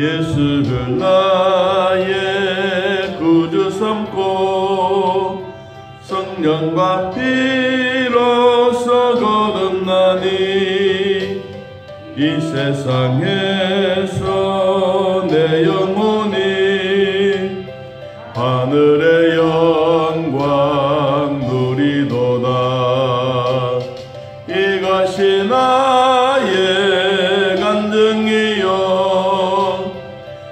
예수를 나의 구주 삼고 성령과 피로써 거듭나니 이 세상에서 내 영혼이 하늘의 영광 누리도다. 이것이 나의 간증이요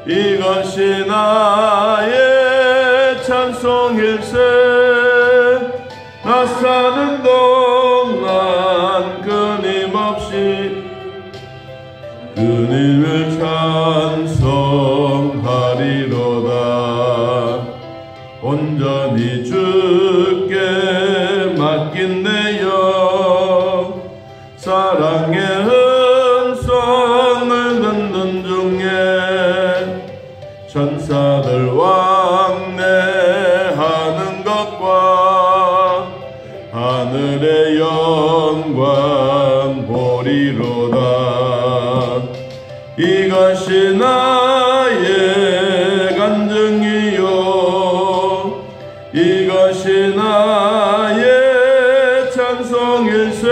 이것이 나의 찬송일세. 나 사는 동안 끊임없이 주님을 찬송하리로다. 온전히 주께 맡긴 내 영 사랑의 흔성을 듣는 중에 천사들 왕래하는 것과 하늘의 영광 보리로다. 이것이 나의 간증이요 이것이 나의 찬송일세.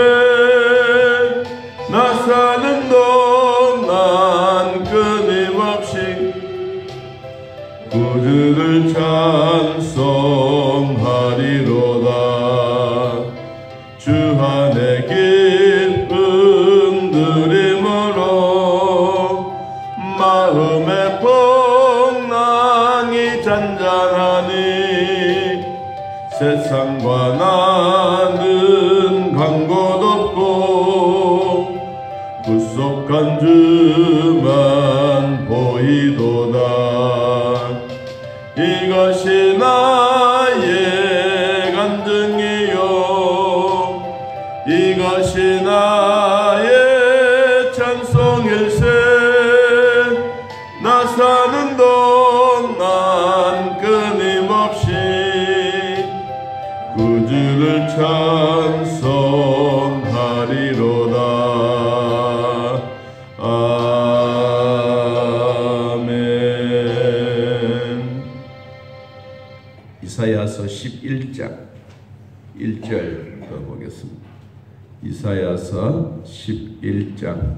나 사는 동안 끊임없이 구주를 찬송하리로다. 주 안에 기쁨 누림으로 마음의 풍랑이 잔잔하니 세상과 나는 간곳 없고 구속한 주만 보이도다. 이것이 나의 간증이요 이것이 나의 찬송일세. 나 사는 동안 끊임없이 구주를 찬송하리로다. 아멘. 이사야서 11장 1절 보겠습니다. 이사야서 11장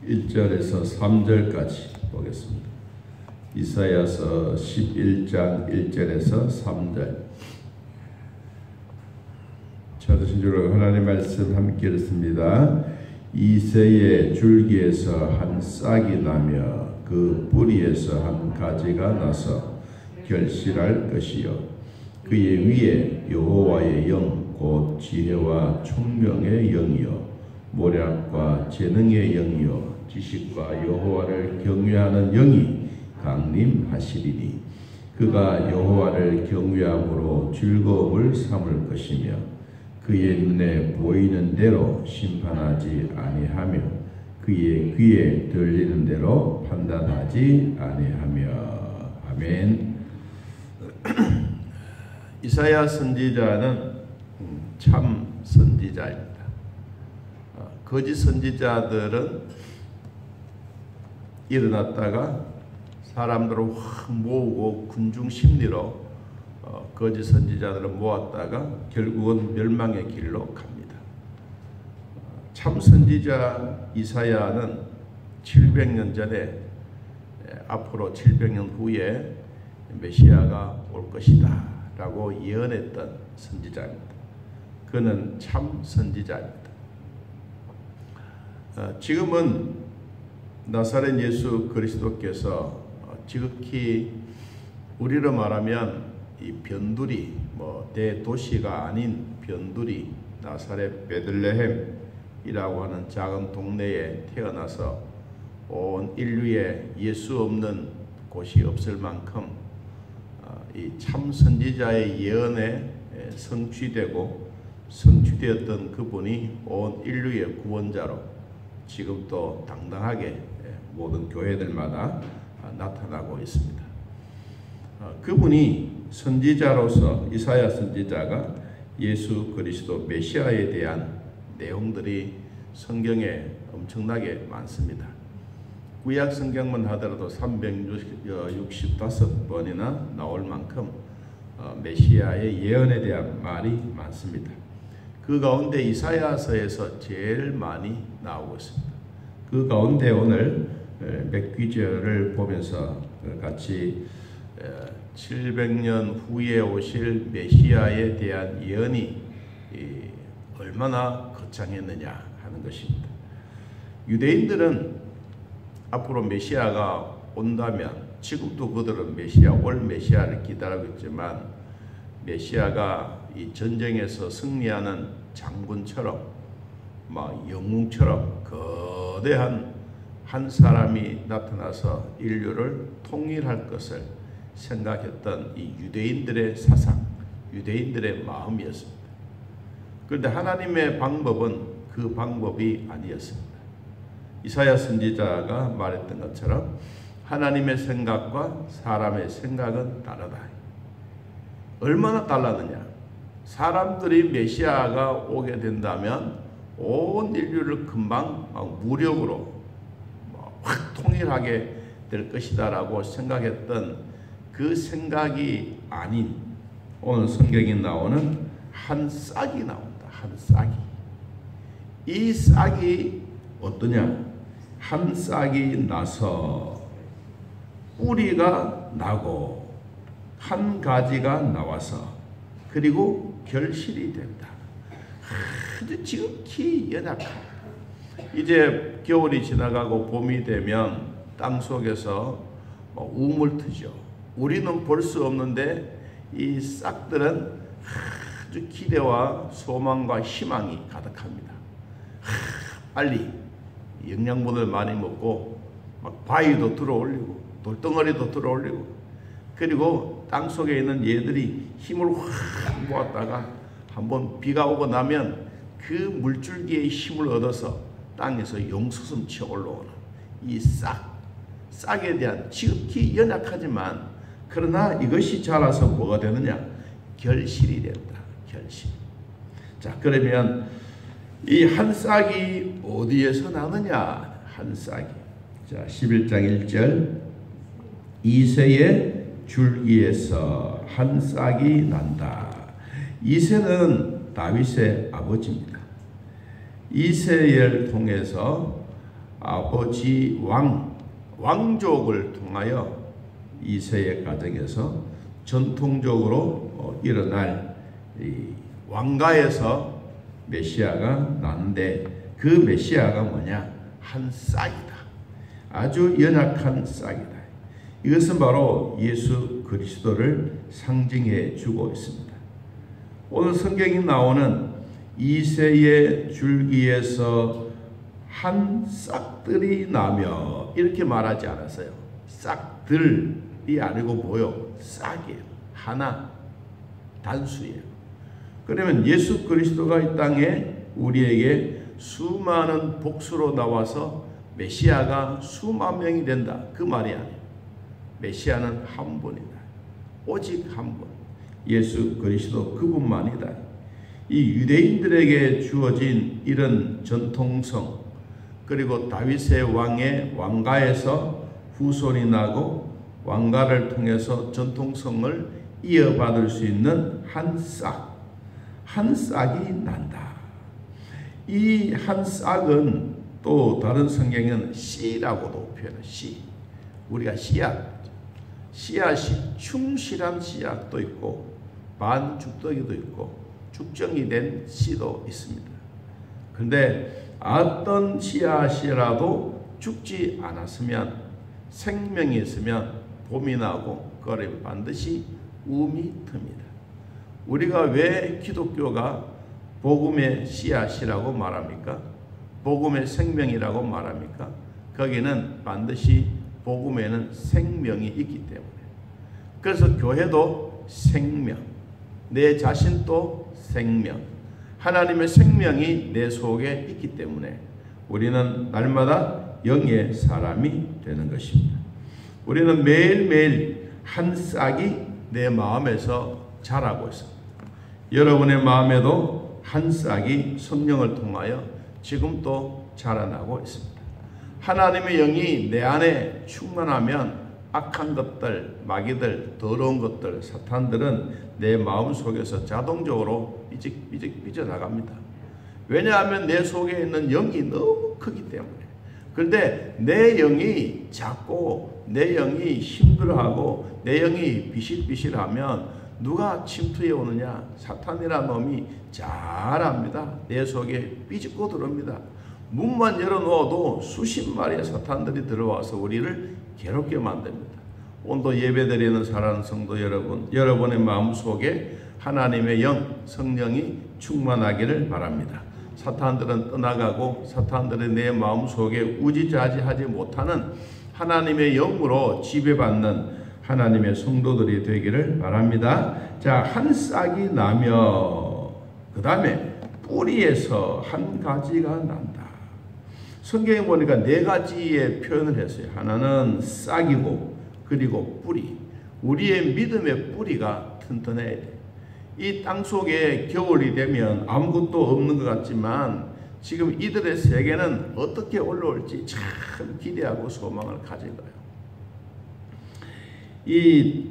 1절에서 3절까지 보겠습니다. 이사야서 11장 1절에서 3절. 찾으신 줄 하나님의 말씀 함께 읽습니다. 이새의 줄기에서 한 싹이 나며 그 뿌리에서 한 가지가 나서 결실할 것이요 그의 위에 여호와의 영 곧 지혜와 총명의 영이요 모략과 재능의 영이요 지식과 여호와를 경외하는 영이 강림하시리니 그가 여호와를 경외함으로 즐거움을 삼을 것이며 그의 눈에 보이는 대로 심판하지 아니하며 그의 귀에 들리는 대로 판단하지 아니하며. 아멘. 이사야 선지자는 참 선지자입니다. 거짓 선지자들은 일어났다가 사람들을 확 모으고 군중 심리로 거짓 선지자들을 모았다가 결국은 멸망의 길로 갑니다. 참 선지자 이사야는 700년 전에 앞으로 700년 후에 메시아가 올 것이다 라고 예언했던 선지자입니다. 그는 참 선지자입니다. 지금은 나사렛 예수 그리스도께서 지극히 우리로 말하면 이 변두리 대도시가 아닌 변두리 나사렛 베들레헴이라고 하는 작은 동네에 태어나서 온 인류에 예수 없는 곳이 없을 만큼 이 참 선지자의 예언에 성취되었던 그분이 온 인류의 구원자로 지금 또 당당하게 모든 교회들마다 나타나고 있습니다. 그분이 선지자로서 이사야 선지자가 예수 그리스도 메시아에 대한 내용들이 성경에 엄청나게 많습니다. 구약 성경만 하더라도 365번이나 나올 만큼 메시아의 예언에 대한 말이 많습니다. 그 가운데 이사야서에서 제일 많이 나오고 있습니다. 그 가운데 오늘 몇 구절을 보면서 같이 700년 후에 오실 메시아에 대한 예언이 얼마나 거창했느냐 하는 것입니다. 유대인들은 앞으로 메시아가 온다면, 지금도 그들은 올 메시아를 기다리고 있지만, 메시아가 이 전쟁에서 승리하는 장군처럼, 영웅처럼 거대한 한 사람이 나타나서 인류를 통일할 것을 생각했던 이 유대인들의 사상, 유대인들의 마음이었습니다. 그런데 하나님의 방법은 그 방법이 아니었습니다. 이사야 선지자가 말했던 것처럼 하나님의 생각과 사람의 생각은 다르다. 얼마나 달랐느냐? 사람들이 메시아가 오게 된다면 온 인류를 금방 무력으로 확 통일하게 될 것이다 라고 생각했던 그 생각이 아닌, 오늘 성경에 나오는 한 싹이 나온다. 한 싹이. 이 싹이 어떠냐? 한 싹이 나서 뿌리가 나고 한 가지가 나와서 그리고 결실이 된다. 아주 지극히 연약한, 이제 겨울이 지나가고 봄이 되면 땅 속에서 우물 트죠. 우리는 볼 수 없는데 이 싹들은 아주 기대와 소망과 희망이 가득합니다. 빨리 영양분을 많이 먹고 바위도 들어올리고 돌덩어리도 들어올리고, 그리고 땅 속에 있는 얘들이 힘을 확 모았다가 한번 비가 오고 나면 그 물줄기의 힘을 얻어서 땅에서 용솟음치어 올라오는 이 싹에 대한 지극히 연약하지만, 그러나 이것이 자라서 뭐가 되느냐? 결실이 된다. 결실. 자, 그러면 이 한 싹이 어디에서 나느냐? 한 싹이. 자, 11장 1절. 이새의 줄기에서 한 싹이 난다. 이새는 다윗의 아버지입니다. 이새를 통해서 아버지 왕족을 통하여 이새의 가정에서 전통적으로 일어날 왕가에서 메시아가 나는데, 그 메시아가 뭐냐? 한 싹이다. 아주 연약한 싹이다. 이것은 바로 예수 그리스도를 상징해 주고 있습니다. 오늘 성경이 나오는 이새의 줄기에서 한 싹들이 나며 이렇게 말하지 않았어요. 싹들이 아니고 뭐요? 싹이에요. 하나, 단수예요. 그러면 예수 그리스도가 이 땅에 우리에게 수많은 복수로 나와서 메시아가 수만 명이 된다, 그 말이 아니에요. 메시아는 한 분이다. 오직 한 분. 예수 그리스도 그분만이다. 이 유대인들에게 주어진 이런 전통성, 그리고 다윗의 왕의 왕가에서 후손이 나고 왕가를 통해서 전통성을 이어받을 수 있는 한 싹이 난다. 이 한 싹은 또 다른 성경은 씨라고도 표현해요. 씨. 우리가 씨앗이 충실한 씨앗도 있고 반죽더기도 있고 죽정이 된 씨도 있습니다. 그런데 어떤 씨앗이라도 죽지 않았으면, 생명이 있으면 봄이 나고 그걸 반드시 움이 틉니다. 우리가 왜 기독교가 복음의 씨앗이라고 말합니까? 복음의 생명이라고 말합니까? 거기는 반드시 복음에는 생명이 있기 때문에. 그래서 교회도 생명, 내 자신도 생명, 하나님의 생명이 내 속에 있기 때문에 우리는 날마다 영의 사람이 되는 것입니다. 우리는 매일매일 한 싹이 내 마음에서 자라고 있습니다. 여러분의 마음에도 한 싹이 성령을 통하여 지금도 자라나고 있습니다. 하나님의 영이 내 안에 충만하면 악한 것들, 마귀들, 더러운 것들, 사탄들은 내 마음 속에서 자동적으로 삐져나갑니다. 왜냐하면 내 속에 있는 영이 너무 크기 때문에. 그런데 내 영이 작고 내 영이 힘들어하고 내 영이 비실비실하면 누가 침투해 오느냐? 사탄이라는 놈이 잘 압니다. 내 속에 삐집고 들어옵니다. 문만 열어놓아도 수십 마리의 사탄들이 들어와서 우리를 괴롭게 만듭니다. 오늘도 예배드리는 사랑하는 성도 여러분, 여러분의 마음속에 하나님의 영, 성령이 충만하기를 바랍니다. 사탄들은 떠나가고 사탄들이 내 마음속에 우지자지하지 못하는 하나님의 영으로 지배받는 하나님의 성도들이 되기를 바랍니다. 자, 한 싹이 나며 그 다음에 뿌리에서 한 가지가 난다. 성경에 보니까 네 가지의 표현을 했어요. 하나는 싹이고 그리고 뿌리. 우리의 믿음의 뿌리가 튼튼해야 돼. 이 땅 속에 겨울이 되면 아무것도 없는 것 같지만 지금 이들의 세계는 어떻게 올라올지 참 기대하고 소망을 가진 거예요.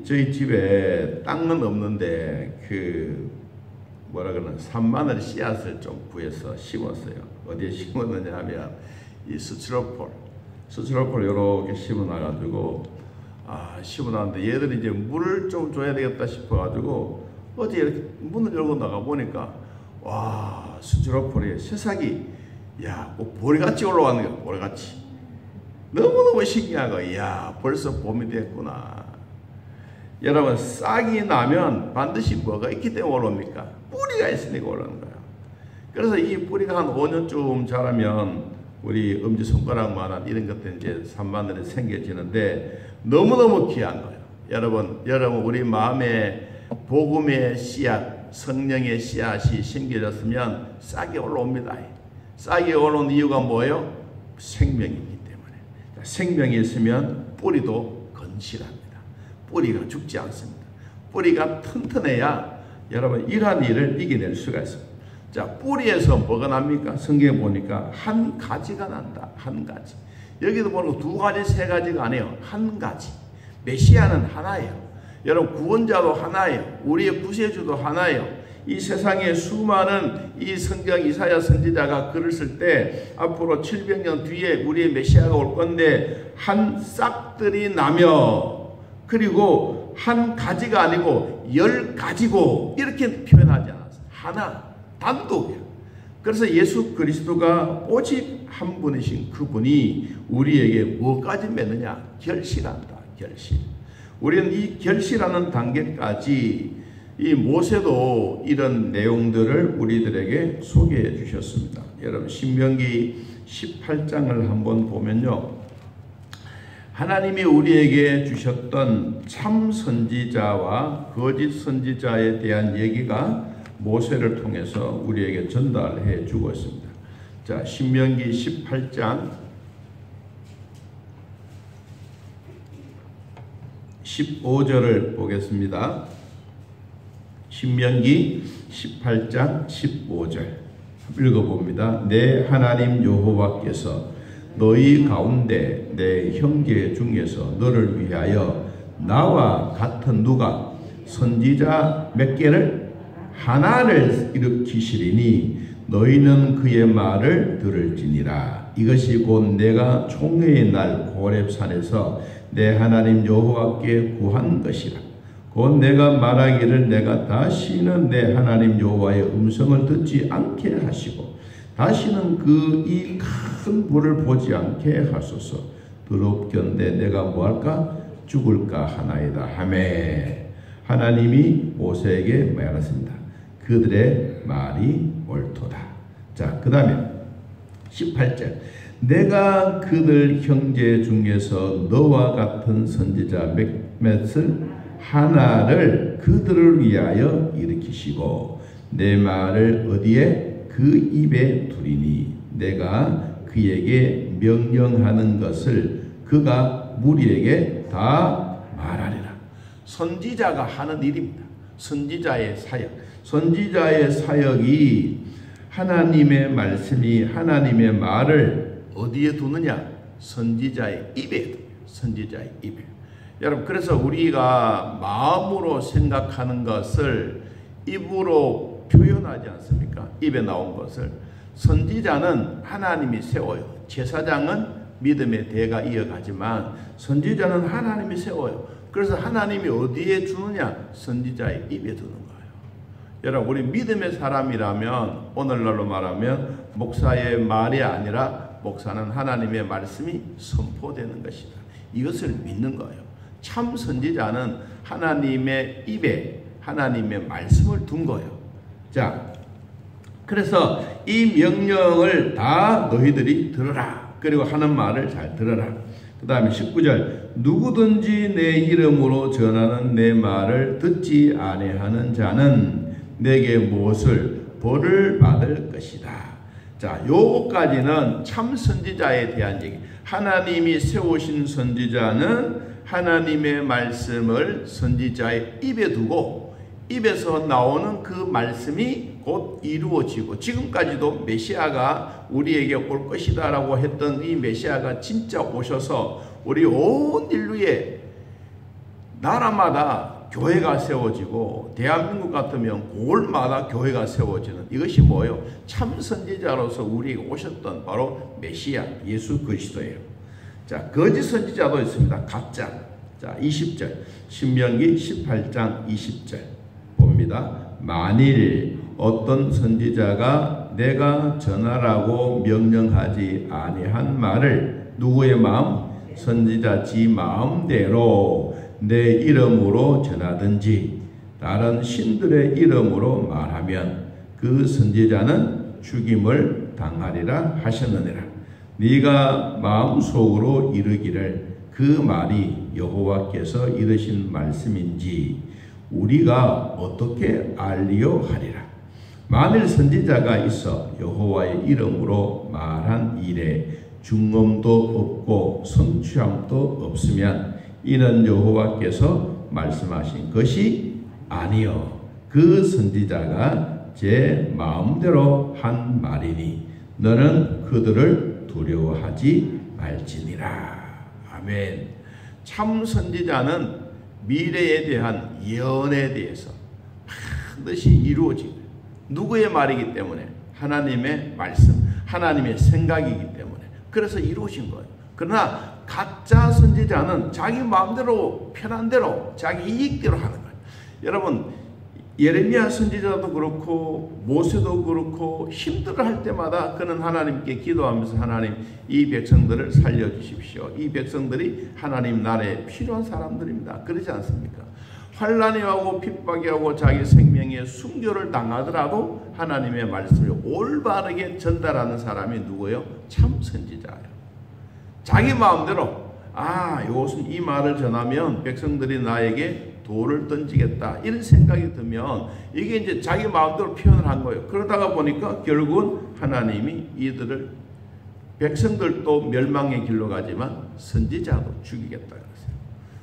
저희 집에 땅은 없는데 산마늘 씨앗을 좀 구해서 심었어요. 어디에 심었느냐 하면 이 스티로폴 이렇게 심어놔가지고 심어놨는데 얘들이 이제 물을 좀 줘야 되겠다 싶어가지고 어제 이렇게 문을 열고 나가 보니까 와, 스티로폴이 새싹이 꼭 보리같이 올라왔는 거야. 보리같이 너무너무 신기하고 벌써 봄이 됐구나. 여러분, 싹이 나면 반드시 뭐가 있기 때문에 올라옵니까? 뿌리가 있으니까 올라오는 거예요. 그래서 이 뿌리가 한 5년쯤 자라면 우리 엄지손가락만한 이런 것들이 이제 산마늘이 생겨지는데 너무너무 귀한 거예요. 여러분 우리 마음에 복음의 씨앗, 성령의 씨앗이 심겨졌으면 싹이 올라옵니다. 싹이 올라온 이유가 뭐예요? 생명이기 때문에. 생명이 있으면 뿌리도 건실합니다. 뿌리가 죽지 않습니다. 뿌리가 튼튼해야 여러분 이러한 일을 이겨낼 수가 있습니다. 자, 뿌리에서 뭐가 납니까? 성경에 보니까 한 가지가 난다. 한 가지. 여기도 보니까 두 가지, 세 가지가 아니에요. 한 가지. 메시아는 하나예요. 여러분, 구원자도 하나예요. 우리의 구세주도 하나예요. 이 세상에 수많은 이 성경 이사야 선지자가 글을 쓸 때 앞으로 700년 뒤에 우리의 메시아가 올 건데 한 싹들이 나며 그리고 한 가지가 아니고 10가지고 이렇게 표현하지 않았어요. 하나, 단독이에요. 그래서 예수 그리스도가 오직 한 분이신 그분이 우리에게 뭐까지 맺느냐? 결실한다. 결실. 우리는 이 결실하는 단계까지 이 모세도 이런 내용들을 우리들에게 소개해 주셨습니다. 여러분, 신명기 18장을 한번 보면요. 하나님이 우리에게 주셨던 참 선지자와 거짓 선지자에 대한 얘기가 모세를 통해서 우리에게 전달해 주고 있습니다. 자, 신명기 18장 15절을 보겠습니다. 신명기 18장 15절 읽어봅니다. 내 하나님 여호와께서 너희 가운데 내 형제 중에서 너를 위하여 나와 같은 누가 선지자 몇 개를 하나를 일으키시리니 너희는 그의 말을 들을지니라. 이것이 곧 내가 총회의 날 호렙산에서 내 하나님 여호와께 구한 것이라. 곧 내가 말하기를 내가 다시는 내 하나님 여호와의 음성을 듣지 않게 하시고 다시는 그 이 큰 불을 보지 않게 하소서. 더럽견대 내가 뭐할까? 죽을까 하나이다 하매 하나님이 모세에게 말했습니다. 그들의 말이 옳도다. 자, 그 다음에 18절 내가 그들 형제 중에서 너와 같은 선지자 몇몇을 하나를 그들을 위하여 일으키시고 내 말을 어디에 그 입에 두리니 내가 그에게 명령하는 것을 그가 무리에게 다 말하리라. 선지자가 하는 일입니다. 선지자의 사역. 선지자의 사역이 하나님의 말씀이 하나님의 말을 어디에 두느냐? 선지자의 입에. 선지자의 입에. 여러분, 그래서 우리가 마음으로 생각하는 것을 입으로 표현하지 않습니까? 입에 나온 것을. 선지자는 하나님이 세워요. 제사장은 믿음의 대가 이어가지만 선지자는 하나님이 세워요. 그래서 하나님이 어디에 주느냐? 선지자의 입에 두는 거예요. 여러분, 우리 믿음의 사람이라면 오늘날로 말하면 목사의 말이 아니라 목사는 하나님의 말씀이 선포되는 것이다. 이것을 믿는 거예요. 참 선지자는 하나님의 입에 하나님의 말씀을 둔 거예요. 자, 그래서 이 명령을 다 너희들이 들어라. 그리고 하는 말을 잘 들어라. 그 다음에 19절, 누구든지 내 이름으로 전하는 내 말을 듣지 아니하는 자는 내게 무엇을 벌을 받을 것이다. 자, 요거까지는 참 선지자에 대한 얘기. 하나님이 세우신 선지자는 하나님의 말씀을 선지자의 입에 두고 입에서 나오는 그 말씀이 곧 이루어지고, 지금까지도 메시아가 우리에게 올 것이다 라고 했던 이 메시아가 진짜 오셔서 우리 온 인류의 나라마다 교회가 세워지고, 대한민국 같으면 골마다 교회가 세워지는, 이것이 뭐예요? 참 선지자로서 우리에게 오셨던 바로 메시아 예수 그리스도예요. 자, 거짓 선지자도 있습니다. 가짜. 자, 20절 신명기 18장 20절 봅니다. 만일 어떤 선지자가 내가 전하라고 명령하지 아니한 말을 누구의 마음? 선지자 지 마음대로 내 이름으로 전하든지 다른 신들의 이름으로 말하면 그 선지자는 죽임을 당하리라 하셨느니라. 네가 마음속으로 이르기를 그 말이 여호와께서 이르신 말씀인지 우리가 어떻게 알리요 하리라. 만일 선지자가 있어 여호와의 이름으로 말한 일에 중음도 없고 성취함도 없으면 이는 여호와께서 말씀하신 것이 아니요 그 선지자가 제 마음대로 한 말이니 너는 그들을 두려워하지 말지니라. 아멘. 참 선지자는 미래에 대한 예언에 대해서 반드시 이루어지고, 누구의 말이기 때문에? 하나님의 말씀, 하나님의 생각이기 때문에. 그래서 이루어진 거예요. 그러나 가짜 선지자는 자기 마음대로, 편한 대로, 자기 이익대로 하는 거예요. 여러분, 예레미야 선지자도 그렇고 모세도 그렇고 힘들어할 때마다 그는 하나님께 기도하면서 하나님, 이 백성들을 살려주십시오. 이 백성들이 하나님 나라에 필요한 사람들입니다. 그러지 않습니까? 환난이 오고 핍박이 오고 자기 생명에 순교를 당하더라도 하나님의 말씀을 올바르게 전달하는 사람이 누구예요? 참 선지자예요. 자기 마음대로 이것은 이 말을 전하면 백성들이 나에게 돌을 던지겠다 이런 생각이 들면 이게 이제 자기 마음대로 표현을 한 거예요. 그러다가 보니까 결국은 하나님이 이들을, 백성들도 멸망의 길로 가지만 선지자도 죽이겠다 그랬어요.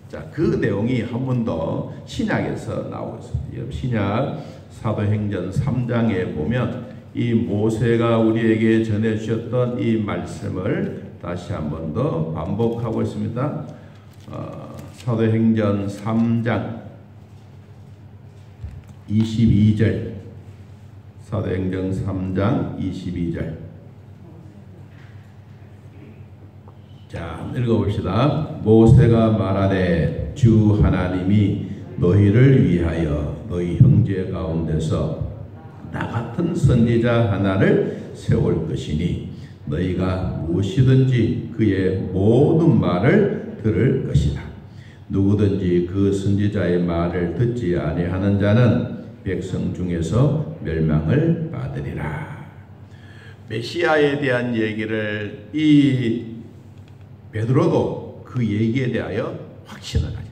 자, 그 내용이 한 번 더 신약에서 나오고 있습니다. 신약 사도행전 3장에 보면 이 모세가 우리에게 전해주셨던 이 말씀을 다시 한 번 더 반복하고 있습니다. 사도행전 3장 22절, 사도행전 3장 22절. 자, 읽어봅시다. 모세가 말하되 주 하나님이 너희를 위하여 너희 형제 가운데서 나 같은 선지자 하나를 세울 것이니 너희가 무엇이든지 그의 모든 말을 들을 것이다. 누구든지 그 선지자의 말을 듣지 아니하는 자는 백성 중에서 멸망을 받으리라. 메시아에 대한 얘기를 이 베드로도 그 얘기에 대하여 확신을 가져.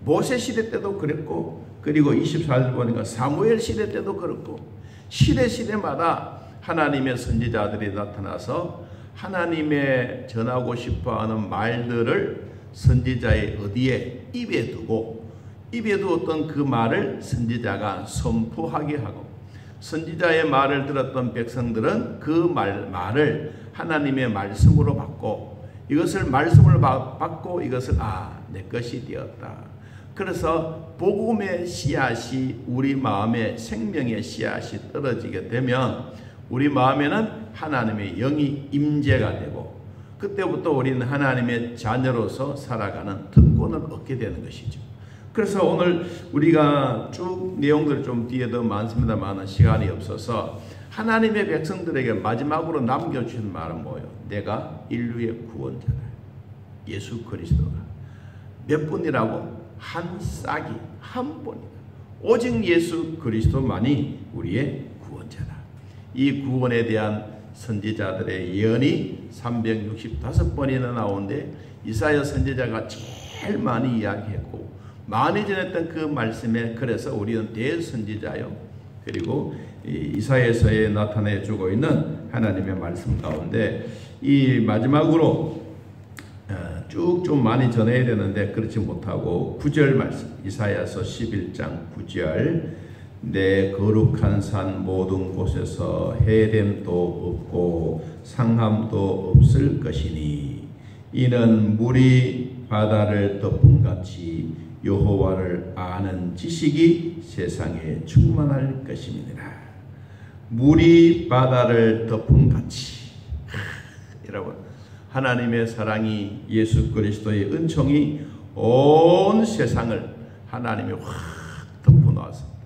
모세 시대 때도 그랬고, 그리고 24절 보니까 사무엘 시대 때도 그렇고, 시대마다 하나님의 선지자들이 나타나서 하나님의 전하고 싶어하는 말들을 선지자의 어디에? 입에 두고, 입에 두었던 그 말을 선지자가 선포하게 하고, 선지자의 말을 들었던 백성들은 그 말을 하나님의 말씀으로 받고 이것을 말씀을 받고 이것을 내 것이 되었다. 그래서 복음의 씨앗이 우리 마음에 생명의 씨앗이 떨어지게 되면 우리 마음에는 하나님의 영이 임재가 되고 그때부터 우리는 하나님의 자녀로서 살아가는 특권을 얻게 되는 것이죠. 그래서 오늘 우리가 쭉 내용들 좀 뒤에 더 많습니다만 시간이 없어서 하나님의 백성들에게 마지막으로 남겨주신 말은 뭐예요? 내가 인류의 구원자다. 예수 그리스도가 몇 분이라고? 한 싹이 한 분이다. 오직 예수 그리스도만이 우리의 구원자다. 이 구원에 대한 선지자들의 예언이 365번이나 나오는데 이사야 선지자가 제일 많이 이야기했고 많이 전했던 그 말씀에 그래서 우리는 대선지자요. 그리고 이사야서에 나타내 주고 있는 하나님의 말씀 가운데 이 마지막으로 쭉 좀 많이 전해야 되는데 그렇지 못하고 9절 말씀 이사야서 11장 9절 내 거룩한 산 모든 곳에서 해됨도 없고 상함도 없을 것이니 이는 물이 바다를 덮음같이 여호와를 아는 지식이 세상에 충만할 것입니다. 물이 바다를 덮음같이 여러분 하나님의 사랑이 예수 그리스도의 은총이 온 세상을 하나님이 확 덮어놓았습니다.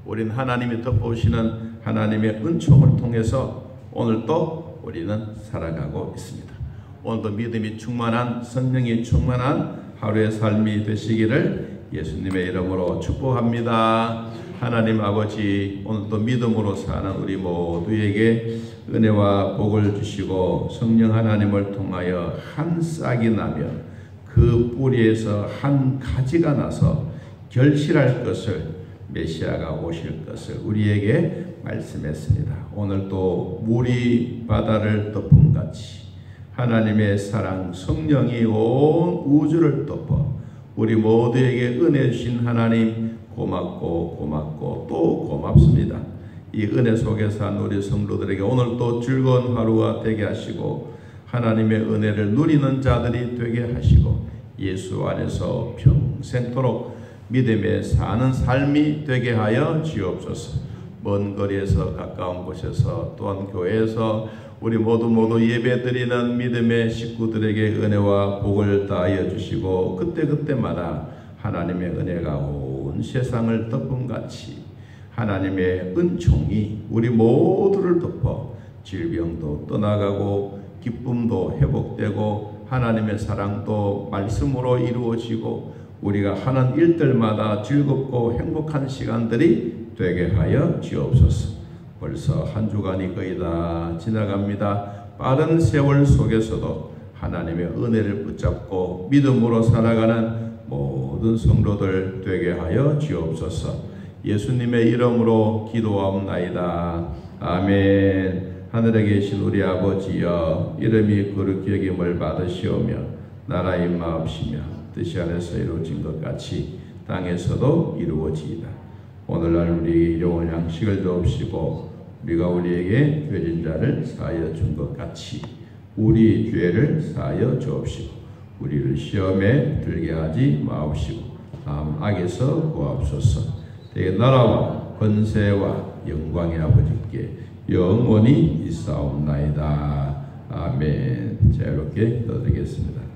우리는 하나님이 덮어오시는 하나님의 은총을 통해서 오늘도 우리는 살아가고 있습니다. 오늘도 믿음이 충만한 성령이 충만한 하루의 삶이 되시기를 예수님의 이름으로 축복합니다. 하나님 아버지 오늘도 믿음으로 사는 우리 모두에게 은혜와 복을 주시고 성령 하나님을 통하여 한 싹이 나며 그 뿌리에서 한 가지가 나서 결실할 것을 메시아가 오실 것을 우리에게 말씀했습니다. 오늘도 물이 바다를 덮음같이 하나님의 사랑 성령이 온 우주를 덮어 우리 모두에게 은혜 주신 하나님 고맙고 또 고맙습니다. 이 은혜 속에 산 우리 성도들에게 오늘도 즐거운 하루가 되게 하시고 하나님의 은혜를 누리는 자들이 되게 하시고 예수 안에서 평생토록 믿음에 사는 삶이 되게 하여 주옵소서. 먼 거리에서 가까운 곳에서 또한 교회에서 우리 모두 예배드리는 믿음의 식구들에게 은혜와 복을 다하여 주시고 그때마다 하나님의 은혜가 온 세상을 덮음같이 하나님의 은총이 우리 모두를 덮어 질병도 떠나가고 기쁨도 회복되고 하나님의 사랑도 말씀으로 이루어지고 우리가 하는 일들마다 즐겁고 행복한 시간들이 되게 하여 주옵소서. 벌써 한 주간이 거의 다 지나갑니다. 빠른 세월 속에서도 하나님의 은혜를 붙잡고 믿음으로 살아가는 모든 성도들 되게 하여 주옵소서. 예수님의 이름으로 기도하옵나이다. 아멘. 하늘에 계신 우리 아버지여 이름이 거룩히 여김을 받으시오며 나라의 마옵시며 뜻이 하늘에서 이루어진 것 같이 땅에서도 이루어지이다. 오늘날 우리 일용할 양식을 주옵시고 우리가 우리에게 죄진 자를 사하여 준 것 같이 우리 죄를 사하여 주옵시고 우리를 시험에 들게 하지 마옵시고 다음 악에서 구하옵소서. 내 나라와 권세와 영광의 아버지께 영원히 있사옵나이다. 아멘. 자유롭게 기도드리겠습니다.